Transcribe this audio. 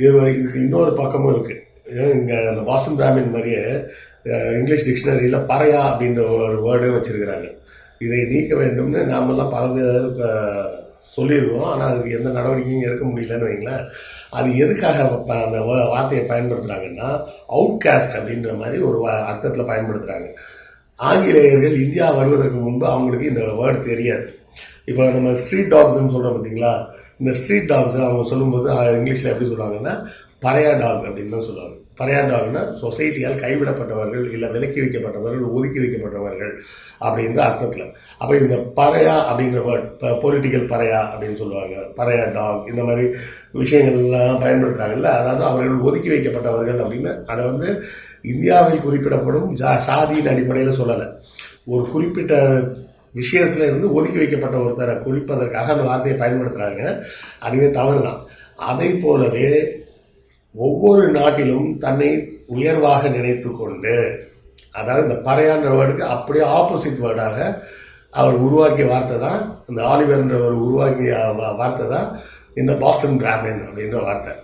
இதுக்கு இன்னொரு பக்கமும் இருக்கு. இங்கே இந்த பாஸ்டன் பிராமின் மாதிரியே இங்கிலீஷ் டிக்ஷனரியில் பறையா அப்படின்ற ஒரு வேர்டே வச்சிருக்கிறாங்க. இதை நீக்க வேண்டும்னு நாமெல்லாம் பல பேர் சொல்லியிருக்கிறோம். ஆனால் அதுக்கு எந்த நடவடிக்கையும் எடுக்க முடியலன்னு வைங்களேன். அது எதுக்காக அந்த வார்த்தையை பயன்படுத்துகிறாங்கன்னா, அவுட்காஸ்ட் அப்படின்ற மாதிரி ஒரு அர்த்தத்தில் பயன்படுத்துகிறாங்க. ஆங்கிலேயர்கள் இந்தியா வருவதற்கு முன்பு அவங்களுக்கு இந்த வேர்டு தெரியாது. இப்போ நம்ம ஸ்ட்ரீட் டாக்ஸ்ன்னு சொல்கிறோம் பார்த்தீங்களா, இந்த ஸ்ட்ரீட் டாக்ஸ் அவங்க சொல்லும்போது இங்கிலீஷில் எப்படி சொல்லுவாங்கன்னா பறையா டாக் அப்படின்னு தான் சொல்லுவாங்க. பறையா டாக்னா சொசைட்டியால் கைவிடப்பட்டவர்கள், இல்லை விலக்கி வைக்கப்பட்டவர்கள், ஒதுக்கி வைக்கப்பட்டவர்கள் அப்படின்ற அர்த்தத்தில். அப்போ இந்த பறையா அப்படின்ற வேர்ட் பொலிட்டிக்கல் பறையா அப்படின்னு சொல்லுவாங்க, பறையா டாக், இந்த மாதிரி விஷயங்கள்லாம் பயன்படுத்துகிறாங்கல்ல. அதாவது அவர்கள் ஒதுக்கி வைக்கப்பட்டவர்கள் அப்படின்னு அதை வந்து இந்தியாவில் குறிப்பிடப்படும் சாதியின் அடிப்படையில் சொல்லலை. ஒரு குறிப்பிட்ட விஷயத்துல இருந்து ஒதுக்கி வைக்கப்பட்ட ஒருத்தரை குறிப்பதற்காக அந்த வார்த்தையை பயன்படுத்துகிறாங்க. அதுவே தவறு தான். அதை போலவே ஒவ்வொரு நாட்டிலும் தன்னை உயர்வாக நினைத்து கொண்டு, அதாவது இந்த பறையான்ற வேர்டுக்கு அப்படியே ஆப்போசிட் வேர்டாக அவர் உருவாக்கிய வார்த்தை தான், இந்த ஆலிவர்ன்றவர் உருவாக்கிய வார்த்தை தான் இந்த பாஸ்டன் பிராமின் அப்படின்ற வார்த்தை.